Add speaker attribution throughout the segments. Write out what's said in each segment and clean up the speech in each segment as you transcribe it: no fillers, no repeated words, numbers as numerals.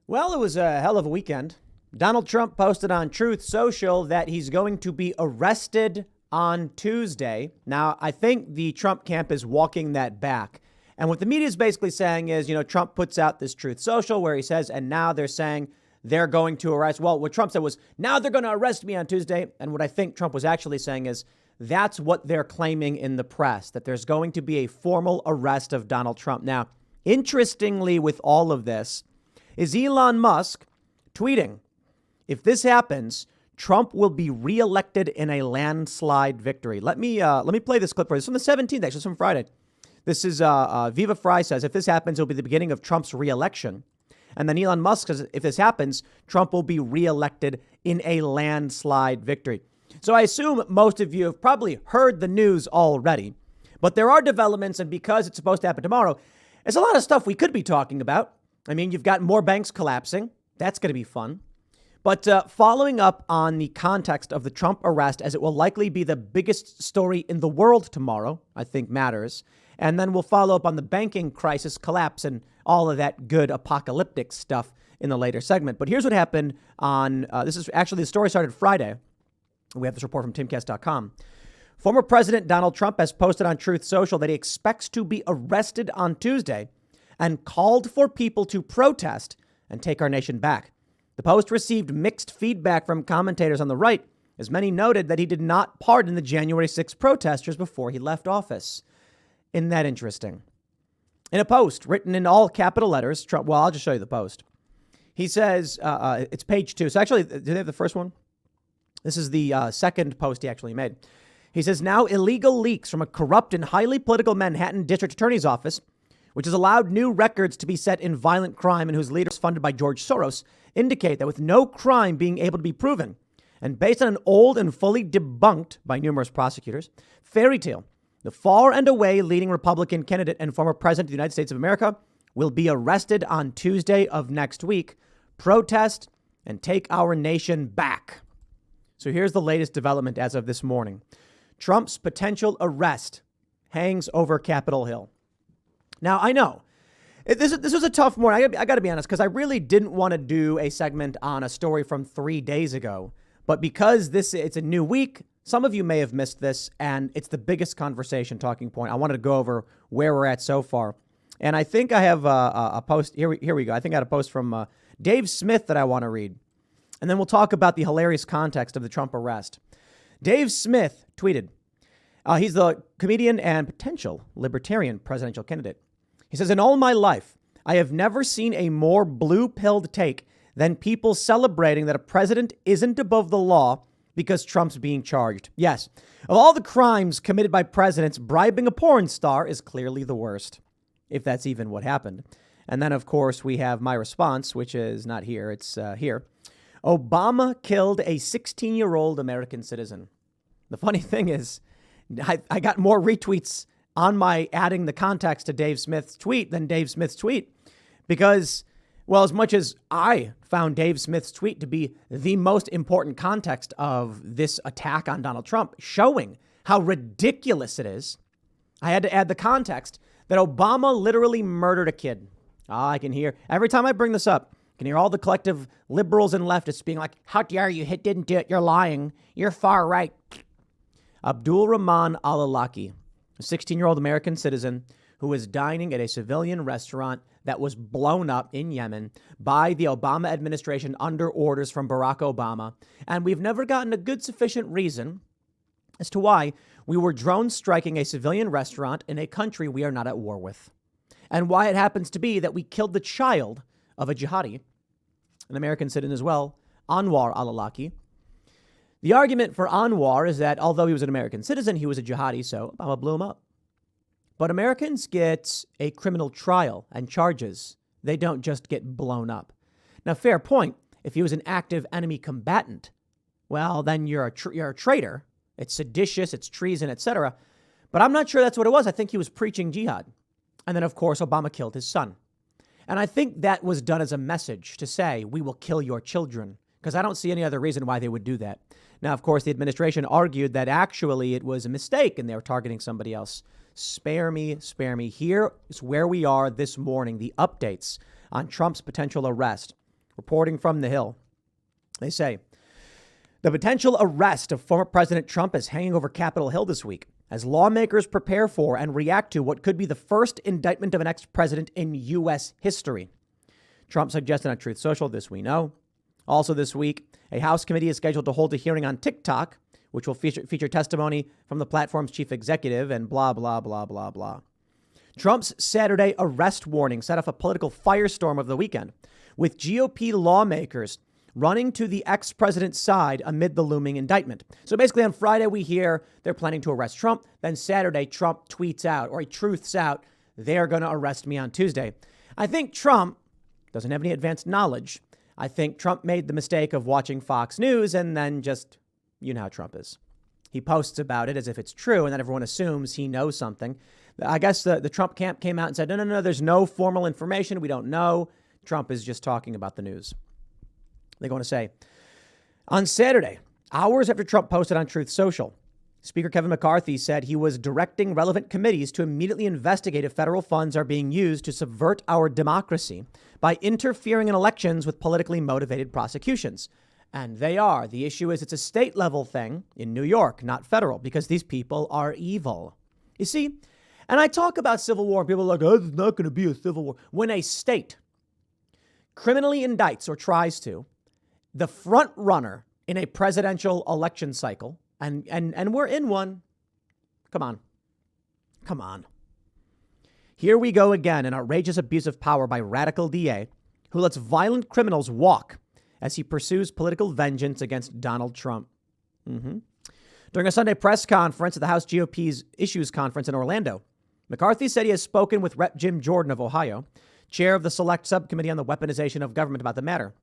Speaker 1: Well, it was a hell of a weekend. Donald Trump posted on Truth Social that he's going to be arrested on Tuesday. Now, I think the Trump camp is walking that back. And what the media is basically saying is, Trump puts out this Truth Social where he says, and now they're saying they're going to arrest. Well, what Trump said was, now they're going to arrest me on Tuesday. And what I think Trump was actually saying is, that's what they're claiming in the press, that there's going to be a formal arrest of Donald Trump. Now, interestingly, with all of this, is Elon Musk tweeting, if this happens, Trump will be reelected in a landslide victory. Let me play this clip for you. It's from the 17th, actually, it's from Friday. This is Viva Fry says, if this happens, it'll be the beginning of Trump's reelection. And then Elon Musk says, if this happens, Trump will be reelected in a landslide victory. So I assume most of you have probably heard the news already, but there are developments. And because it's supposed to happen tomorrow, there's a lot of stuff we could be talking about. I mean, you've got more banks collapsing. That's going to be fun. But following up on the context of the Trump arrest, as it will likely be the biggest story in the world tomorrow, I think matters. And then we'll follow up on the banking crisis collapse and all of that good apocalyptic stuff in the later segment. But here's what happened on this is actually the story started Friday. We have this report from Timcast.com. Former President Donald Trump has posted on Truth Social that he expects to be arrested on Tuesday and called for people to protest and take our nation back. The post received mixed feedback from commentators on the right, as many noted that he did not pardon the January 6 protesters before he left office. Isn't that interesting? In a post written in all capital letters, Trump, well, I'll just show you the post. He says, it's page 2. So actually, do they have the first one? This is the second post he actually made. He says, now illegal leaks from a corrupt and highly political Manhattan district attorney's office, which has allowed new records to be set in violent crime and whose leader is funded by George Soros, indicate that with no crime being able to be proven, and based on an old and fully debunked by numerous prosecutors, fairy tale, the far and away leading Republican candidate and former president of the United States of America will be arrested on Tuesday of next week, protest, and take our nation back. So here's the latest development as of this morning. Trump's potential arrest hangs over Capitol Hill. Now, I know this was a tough morning. I got to be honest, because I really didn't want to do a segment on a story from 3 days ago. But because it's a new week, some of you may have missed this, and it's the biggest conversation talking point. I wanted to go over where we're at so far. And I think I have a post. Here we go. I think I had a post from Dave Smith that I want to read. And then we'll talk about the hilarious context of the Trump arrest. Dave Smith tweeted, he's the comedian and potential libertarian presidential candidate. He says, in all my life, I have never seen a more blue-pilled take than people celebrating that a president isn't above the law because Trump's being charged. Yes, of all the crimes committed by presidents, bribing a porn star is clearly the worst, if that's even what happened. And then, of course, we have my response, which is not here. It's here. Obama killed a 16-year-old American citizen. The funny thing is, I got more retweets on my adding the context to Dave Smith's tweet than Dave Smith's tweet. Because, well, as much as I found Dave Smith's tweet to be the most important context of this attack on Donald Trump, showing how ridiculous it is, I had to add the context that Obama literally murdered a kid. I can hear, every time I bring this up, I can hear all the collective liberals and leftists being like, how dare you, he didn't do it, you're lying, you're far right. Abdul Rahman al-Awlaki, a 16-year-old American citizen who was dining at a civilian restaurant that was blown up in Yemen by the Obama administration under orders from Barack Obama. And we've never gotten a good sufficient reason as to why we were drone striking a civilian restaurant in a country we are not at war with. And why it happens to be that we killed the child of a jihadi, an American citizen as well, Anwar al-Awlaki. The argument for Anwar is that although he was an American citizen, he was a jihadi, so Obama blew him up. But Americans get a criminal trial and charges. They don't just get blown up. Now, fair point. If he was an active enemy combatant, well, then you're a traitor. It's seditious, it's treason, etc. But I'm not sure that's what it was. I think he was preaching jihad. And then, of course, Obama killed his son. And I think that was done as a message to say, we will kill your children, because I don't see any other reason why they would do that. Now, of course, the administration argued that actually it was a mistake and they were targeting somebody else. Spare me, spare me. Here is where we are this morning, the updates on Trump's potential arrest. reporting from the Hill. They say, the potential arrest of former President Trump is hanging over Capitol Hill this week as lawmakers prepare for and react to what could be the first indictment of an ex-president in U.S. history. Trump suggested on Truth Social, this we know. Also this week, a House committee is scheduled to hold a hearing on TikTok, which will feature testimony from the platform's chief executive and blah, blah, blah, blah, blah. Trump's Saturday arrest warning set off a political firestorm of the weekend, with GOP lawmakers running to the ex-president's side amid the looming indictment. So basically on Friday, we hear they're planning to arrest Trump. Then Saturday, Trump tweets out, or he truths out, they're going to arrest me on Tuesday. I think Trump doesn't have any advanced knowledge. I think Trump made the mistake of watching Fox News and then just, you know how Trump is. He posts about it as if it's true, and then everyone assumes he knows something. I guess the Trump camp came out and said, no, there's no formal information. We don't know. Trump is just talking about the news. They're going to say, on Saturday, hours after Trump posted on Truth Social, Speaker Kevin McCarthy said he was directing relevant committees to immediately investigate if federal funds are being used to subvert our democracy by interfering in elections with politically motivated prosecutions. And they are. The issue is it's a state level thing in New York, not federal, because these people are evil. You see, and I talk about civil war and people are like, oh, it's not going to be a civil war. When a state criminally indicts or tries to, the front runner in a presidential election cycle, and we're in one. Come on. Here we go again, an outrageous abuse of power by radical DA who lets violent criminals walk as he pursues political vengeance against Donald Trump. During a Sunday press conference at the House GOP's Issues Conference in Orlando, McCarthy said he has spoken with Rep. Jim Jordan of Ohio, chair of the Select Subcommittee on the Weaponization of Government, about the matter.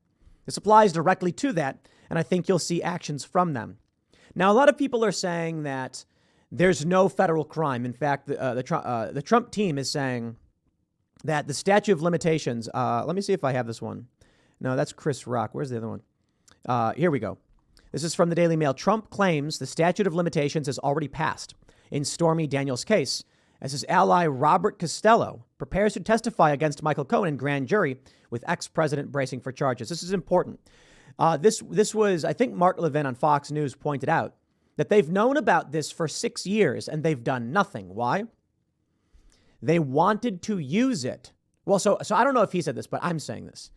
Speaker 1: This applies directly to that, and I think you'll see actions from them. Now, a lot of people are saying that there's no federal crime. In fact, the Trump team is saying that the statute of limitations, let me see if I have this one. No, that's Chris Rock. Where's the other one? Here we go. This is from the Daily Mail. Trump claims the statute of limitations has already passed in Stormy Daniels' case, as his ally Robert Costello prepares to testify against Michael Cohen in grand jury, with ex-president bracing for charges. This is important. This was, I think Mark Levin on Fox News pointed out that they've known about this for 6 years and they've done nothing. Why? They wanted to use it. Well, so I don't know if he said this, but I'm saying this.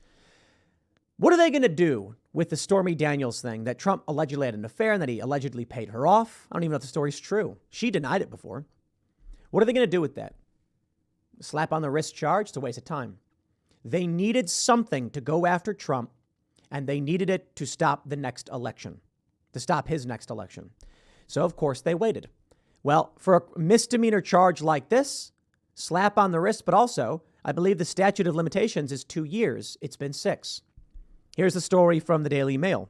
Speaker 1: What are they going to do with the Stormy Daniels thing that Trump allegedly had an affair and that he allegedly paid her off? I don't even know if the story's true. She denied it before. What are they going to do with that? Slap on the wrist charge? It's a waste of time. They needed something to go after Trump, and they needed it to stop the next election, to stop his next election. So, of course, they waited. Well, for a misdemeanor charge like this, slap on the wrist, but also, I believe the statute of limitations is 2 years. It's been 6. Here's the story from the Daily Mail.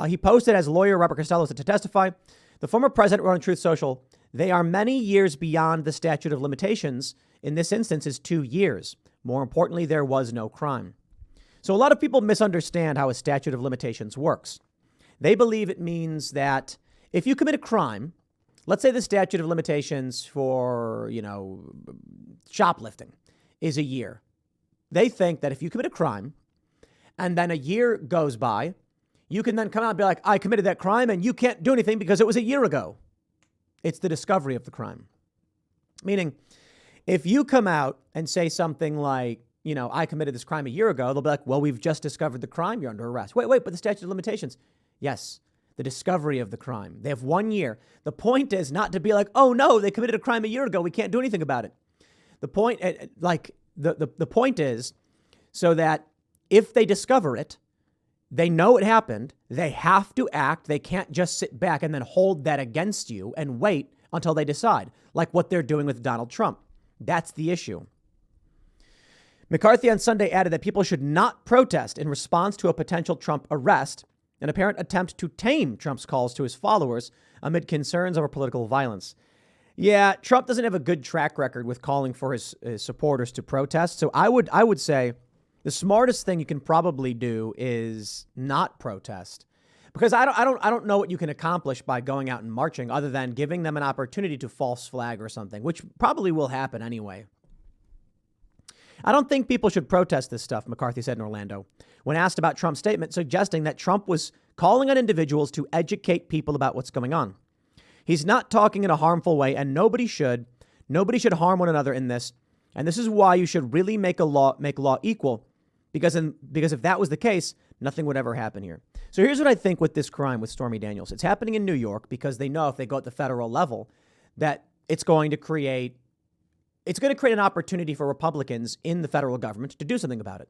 Speaker 1: He posted as lawyer Robert Costello to testify. The former president wrote on Truth Social, they are many years beyond the statute of limitations. In this instance is 2 years. More importantly, there was no crime. So a lot of people misunderstand how a statute of limitations works. They believe it means that if you commit a crime, let's say the statute of limitations for, shoplifting is a year. They think that if you commit a crime and then a year goes by, you can then come out and be like, I committed that crime and you can't do anything because it was a year ago. It's the discovery of the crime. Meaning, if you come out and say something like, I committed this crime a year ago, they'll be like, well, we've just discovered the crime. You're under arrest. Wait, but the statute of limitations. Yes, the discovery of the crime. They have 1 year. The point is not to be like, oh, no, they committed a crime a year ago. We can't do anything about it. The point, the point is so that if they discover it, they know it happened. They have to act. They can't just sit back and then hold that against you and wait until they decide, like what they're doing with Donald Trump. That's the issue. McCarthy on Sunday added that people should not protest in response to a potential Trump arrest, an apparent attempt to tame Trump's calls to his followers amid concerns over political violence. Yeah, Trump doesn't have a good track record with calling for his supporters to protest. So I would say the smartest thing you can probably do is not protest, because I don't know what you can accomplish by going out and marching other than giving them an opportunity to false flag or something, which probably will happen anyway. I don't think people should protest this stuff, McCarthy said in Orlando, when asked about Trump's statement suggesting that Trump was calling on individuals to educate people about what's going on. He's not talking in a harmful way, and nobody should harm one another in this. And this is why you should really make law equal, because if that was the case, nothing would ever happen here. So here's what I think with this crime with Stormy Daniels. It's happening in New York because they know if they go at the federal level that it's going to create an opportunity for Republicans in the federal government to do something about it.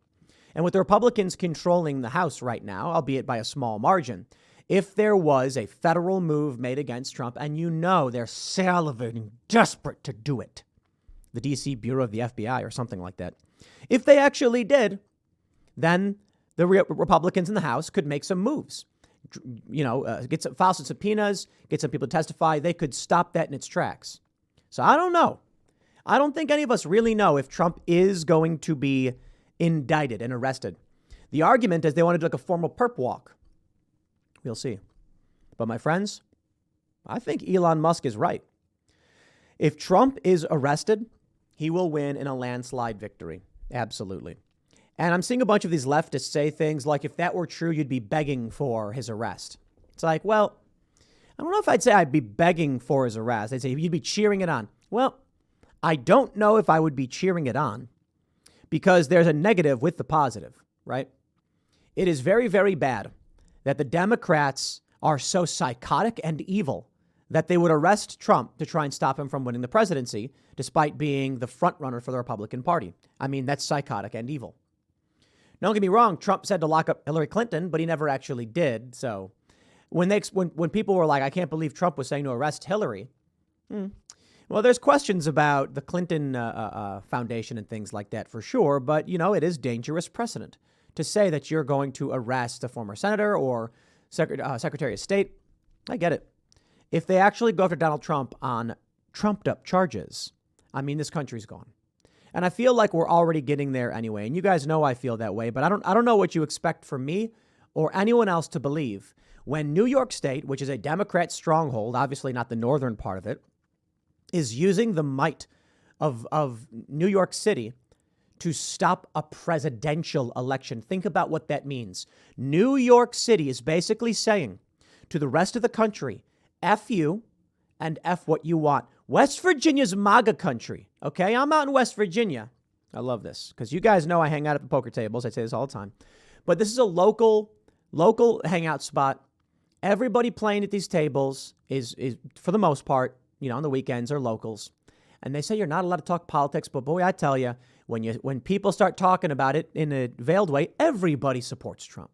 Speaker 1: And with the Republicans controlling the House right now, albeit by a small margin, if there was a federal move made against Trump, and they're salivating, desperate to do it, the D.C. Bureau of the FBI or something like that, if they actually did, then the Republicans in the House could make some moves, file some subpoenas, get some people to testify. They could stop that in its tracks. So I don't know. I don't think any of us really know if Trump is going to be indicted and arrested. The argument is they want to do like a formal perp walk. We'll see. But my friends, I think Elon Musk is right. If Trump is arrested, he will win in a landslide victory. Absolutely. And I'm seeing a bunch of these leftists say things like, if that were true, you'd be begging for his arrest. It's like, well, I don't know if I'd say I'd be begging for his arrest. I'd say you'd be cheering it on. Well, I don't know if I would be cheering it on because there's a negative with the positive, right? It is very, very bad that the Democrats are so psychotic and evil that they would arrest Trump to try and stop him from winning the presidency, despite being the front runner for the Republican Party. I mean, that's psychotic and evil. Don't get me wrong. Trump said to lock up Hillary Clinton, but he never actually did. So when people were like, I can't believe Trump was saying to arrest Hillary. Well, there's questions about the Clinton Foundation and things like that for sure. But, it is dangerous precedent to say that you're going to arrest a former senator or Secretary of State. I get it. If they actually go after Donald Trump on trumped up charges, I mean, this country's gone. And I feel like we're already getting there anyway. And you guys know I feel that way. But I don't know what you expect from me or anyone else to believe when New York State, which is a Democrat stronghold, obviously not the northern part of it, is using the might of New York City to stop a presidential election. Think about what that means. New York City is basically saying to the rest of the country, F you and F what you want. West Virginia's MAGA country. Okay, I'm out in West Virginia. I love this because you guys know I hang out at the poker tables. I say this all the time. But this is a local hangout spot. Everybody playing at these tables is for the most part, on the weekends are locals. And they say you're not allowed to talk politics. But boy, I tell you, when people start talking about it in a veiled way, everybody supports Trump.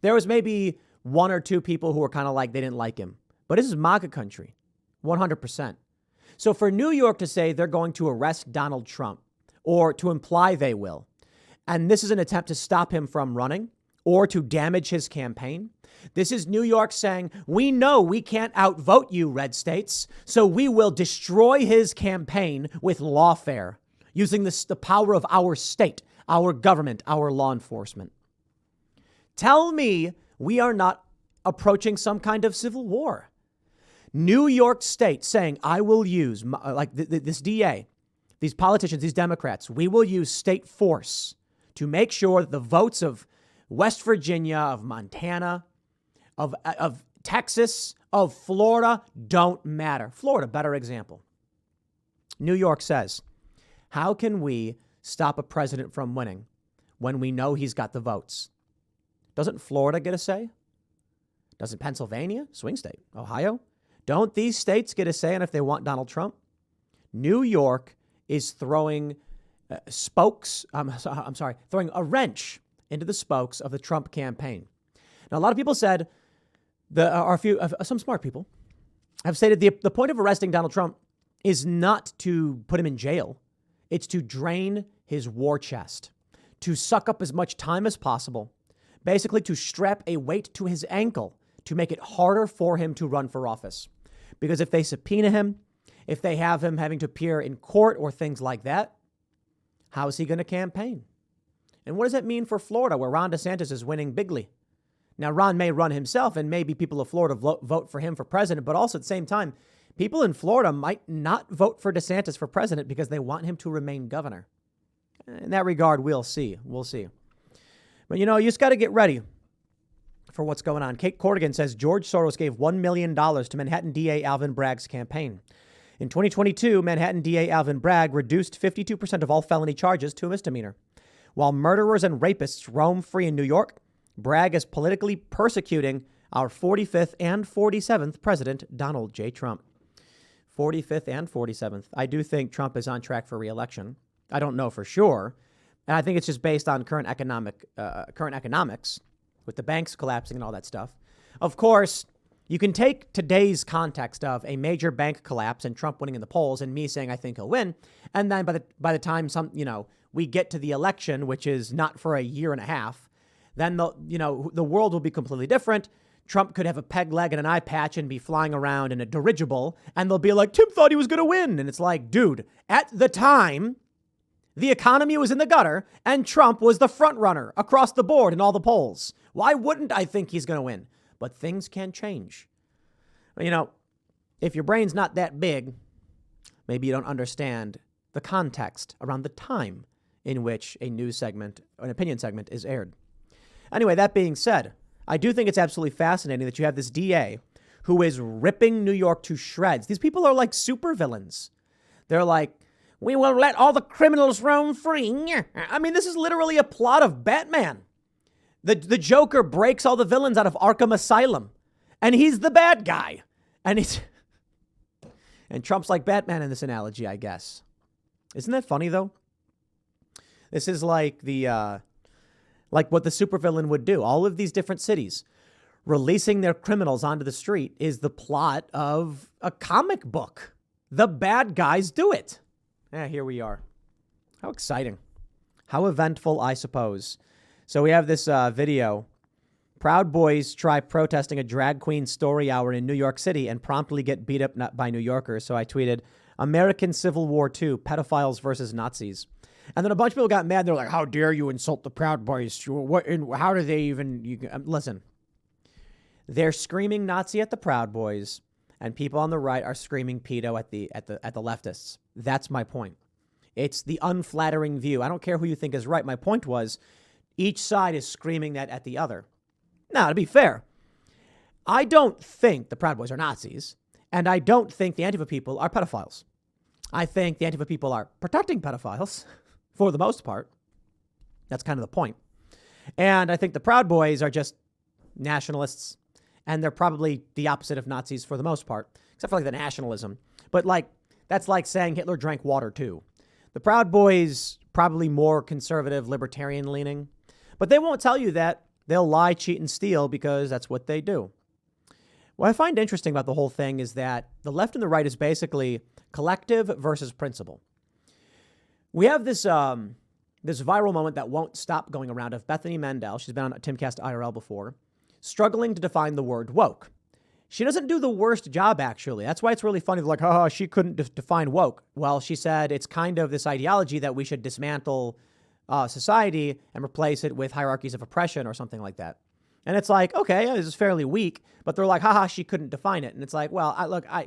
Speaker 1: There was maybe one or two people who were kind of like they didn't like him. But this is MAGA country, 100%. So for New York to say they're going to arrest Donald Trump or to imply they will, and this is an attempt to stop him from running or to damage his campaign. This is New York saying, we know we can't outvote you, red states, so we will destroy his campaign with lawfare, using the power of our state, our government, our law enforcement. Tell me we are not approaching some kind of civil war. New York State saying, I will use, this DA, these politicians, these Democrats, we will use state force to make sure that the votes of West Virginia, of Montana, of Texas, of Florida don't matter. Florida, better example. New York says, how can we stop a president from winning when we know he's got the votes? Doesn't Florida get a say? Doesn't Pennsylvania, swing state, Ohio? Don't these states get a say on if they want Donald Trump? New York is throwing throwing a wrench into the spokes of the Trump campaign. Now, a lot of people said, some smart people have stated the point of arresting Donald Trump is not to put him in jail. It's to drain his war chest, to suck up as much time as possible, basically to strap a weight to his ankle to make it harder for him to run for office. Because if they subpoena him, if they have him having to appear in court or things like that, how is he going to campaign? And what does that mean for Florida, where Ron DeSantis is winning bigly? Now, Ron may run himself, and maybe people of Florida vote for him for president, but also at the same time, people in Florida might not vote for DeSantis for president because they want him to remain governor. in that regard, we'll see. We'll see. But, you just got to get ready for what's going on. Kate Corrigan says George Soros gave $1 million to Manhattan DA Alvin Bragg's campaign. In 2022, Manhattan DA Alvin Bragg reduced 52% of all felony charges to a misdemeanor. While murderers and rapists roam free in New York, Bragg is politically persecuting our 45th and 47th President, Donald J. Trump. 45th and 47th. I do think Trump is on track for re-election. I don't know for sure. And I think it's just based on current economics with the banks collapsing and all that stuff. Of course, you can take today's context of a major bank collapse and Trump winning in the polls and me saying I think he'll win. And then by the time we get to the election, which is not for a year and a half, then the world will be completely different. Trump could have a peg leg and an eye patch and be flying around in a dirigible, and they'll be like, Tim thought he was going to win. And it's like, dude, at the time, the economy was in the gutter and Trump was the front runner across the board in all the polls. Why wouldn't I think he's going to win? But things can change. If your brain's not that big, maybe you don't understand the context around the time in which a news segment, or an opinion segment is aired. Anyway, that being said, I do think it's absolutely fascinating that you have this DA who is ripping New York to shreds. These people are like supervillains. They're like, we will let all the criminals roam free. I mean, this is literally a plot of Batman. The Joker breaks all the villains out of Arkham Asylum, and he's the bad guy. And Trump's like Batman in this analogy, I guess. Isn't that funny, though? This is like like what the supervillain would do. All of these different cities releasing their criminals onto the street is the plot of a comic book. The bad guys do it. Yeah, here we are. How exciting. How eventful, I suppose. So we have this video. Proud Boys try protesting a drag queen story hour in New York City and promptly get beat up by New Yorkers. So I tweeted, American Civil War II, pedophiles versus Nazis. And then a bunch of people got mad. They're like, how dare you insult the Proud Boys? How do they even... Listen, they're screaming Nazi at the Proud Boys, and people on the right are screaming pedo at the leftists. That's my point. It's the unflattering view. I don't care who you think is right. My point was, each side is screaming that at the other. Now, to be fair, I don't think the Proud Boys are Nazis, and I don't think the Antifa people are pedophiles. I think the Antifa people are protecting pedophiles, for the most part. That's kind of the point. And I think the Proud Boys are just nationalists, and they're probably the opposite of Nazis for the most part, except for like the nationalism. But that's like saying Hitler drank water too. The Proud Boys, probably more conservative, libertarian leaning, but they won't tell you that. They'll lie, cheat, and steal because that's what they do. What I find interesting about the whole thing is that the left and the right is basically collective versus principle. We have this viral moment that won't stop going around of Bethany Mandel. She's been on Timcast IRL before, struggling to define the word woke. She doesn't do the worst job, actually. That's why it's really funny. They're like, oh, she couldn't define woke. Well, she said it's kind of this ideology that we should dismantle society and replace it with hierarchies of oppression or something like that. And it's like, okay, this is fairly weak, but they're like, haha, she couldn't define it. And it's like, well,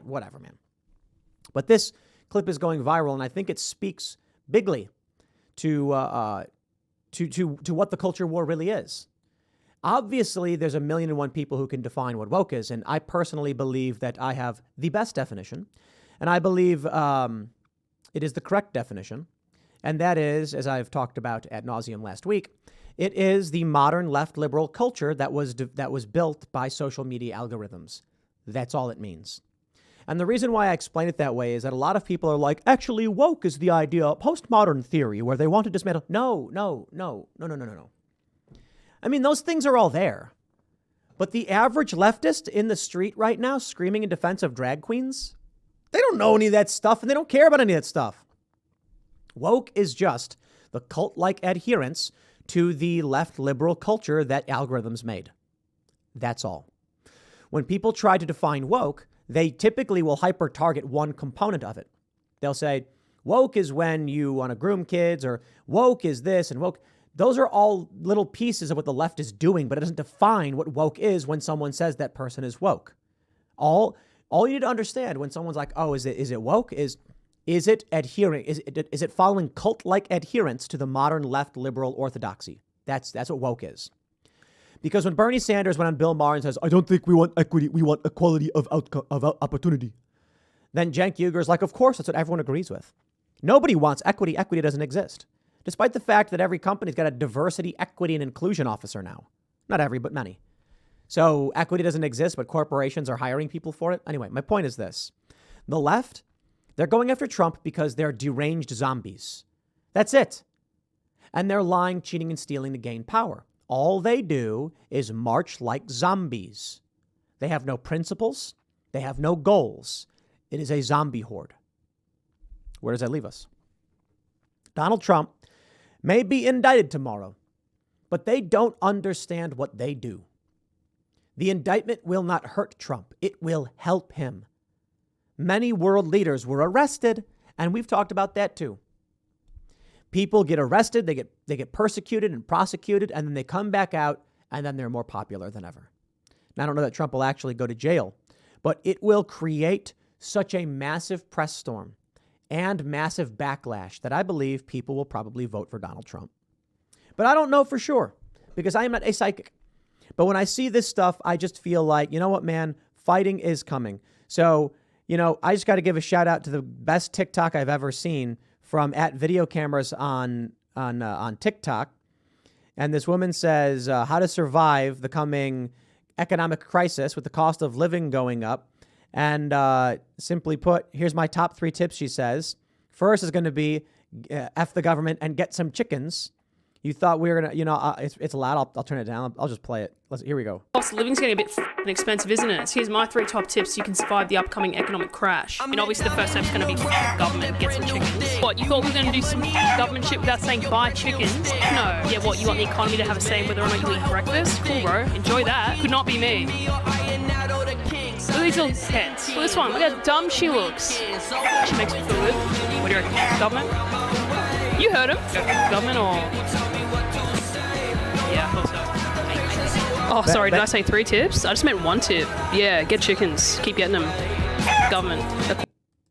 Speaker 1: whatever, man. But this clip is going viral, and I think it speaks bigly to what the culture war really is. Obviously, there's 1,000,001 people who can define what woke is, and I personally believe that I have the best definition, and I believe it is the correct definition, and that is, as I've talked about ad nauseum last week, it is the modern left liberal culture that was built by social media algorithms. That's all it means. And the reason why I explain it that way is that a lot of people are like, actually, woke is the idea, postmodern theory, where they want to dismantle. No. I mean, those things are all there. But the average leftist in the street right now screaming in defense of drag queens, they don't know any of that stuff, and they don't care about any of that stuff. Woke is just the cult-like adherence to the left liberal culture that algorithms made. That's all. When people try to define woke, they typically will hyper-target one component of it. They'll say, woke is when you want to groom kids, or woke is this, and woke. Those are all little pieces of what the left is doing, but it doesn't define what woke is when someone says that person is woke. All you need to understand when someone's like, oh, is it woke, is Is it adhering? Is it following cult-like adherence to the modern left liberal orthodoxy? That's what woke is. Because when Bernie Sanders went on Bill Maher and says, I don't think we want equity, we want equality of opportunity. Then Cenk Uyghur's like, of course, that's what everyone agrees with. Nobody wants equity. Equity doesn't exist. Despite the fact that every company's got a diversity, equity, and inclusion officer now. Not every, but many. So equity doesn't exist, but corporations are hiring people for it. Anyway, my point is this. The left, they're going after Trump because they're deranged zombies. That's it. And they're lying, cheating, and stealing to gain power. All they do is march like zombies. They have no principles. They have no goals. It is a zombie horde. Where does that leave us? Donald Trump may be indicted tomorrow, but they don't understand what they do. The indictment will not hurt Trump. It will help him. Many world leaders were arrested, and we've talked about that too. People get arrested, they get persecuted and prosecuted, and then they come back out, and then they're more popular than ever. Now, I don't know that Trump will actually go to jail, but it will create such a massive press storm and massive backlash that I believe people will probably vote for Donald Trump. But I don't know for sure because I am not a psychic. But when I see this stuff, I just feel like, you know what, man, fighting is coming. So, I just got to give a shout out to the best TikTok I've ever seen from @videocameras on TikTok. And this woman says how to survive the coming economic crisis with the cost of living going up. And simply put, here's my top 3 tips, she says. First is going to be F the government and get some chickens. You thought we were going to, it's loud. I'll turn it down. I'll just play it. Here we go.
Speaker 2: Cost of living's getting a bit expensive, isn't it? So here's my 3 top tips so you can survive the upcoming economic crash. I mean, obviously the first step's going to be government, get some chickens. What, you thought we were going to do some government shit without saying buy chickens? No. Yeah, what, you want the economy to have a say whether or not you eat breakfast? Cool, bro. Enjoy that. Could not be me. Look at these little pets. Look at this one. Look how dumb she looks. She makes me feel good. What do you reckon? Government? You heard him. Government or... Yeah, I thought so. Oh, sorry, did I say 3 tips? I just meant 1 tip. Yeah, get chickens. Keep getting them. Government.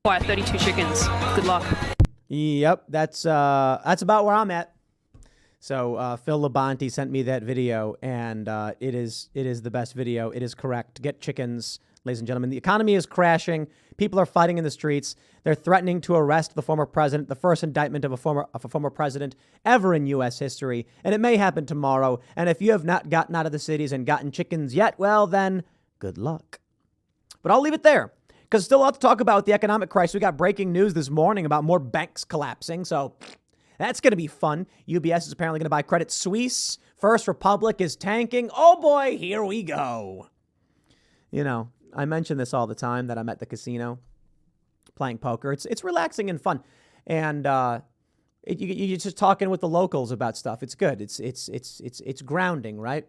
Speaker 2: Acquire 32 chickens. Good luck.
Speaker 1: Yep, that's about where I'm at. So Phil Labonte sent me that video, and it is the best video. It is correct. Get chickens, ladies and gentlemen. The economy is crashing. People are fighting in the streets. They're threatening to arrest the former president, the first indictment of a former president ever in U.S. history. And it may happen tomorrow. And if you have not gotten out of the cities and gotten chickens yet, well, then good luck. But I'll leave it there because still a lot to talk about with the economic crisis. We got breaking news this morning about more banks collapsing. So that's going to be fun. UBS is apparently going to buy Credit Suisse. First Republic is tanking. Oh, boy, here we go. I mention this all the time that I'm at the casino playing poker. It's relaxing and fun. And you're just talking with the locals about stuff. It's good. It's grounding, right?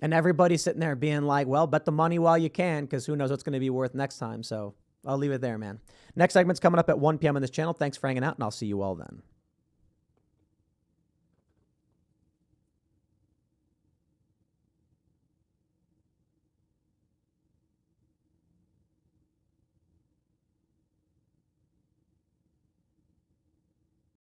Speaker 1: And everybody's sitting there being like, well, bet the money while you can because who knows what's going to be worth next time. So I'll leave it there, man. Next segment's coming up at 1 p.m. on this channel. Thanks for hanging out, and I'll see you all then.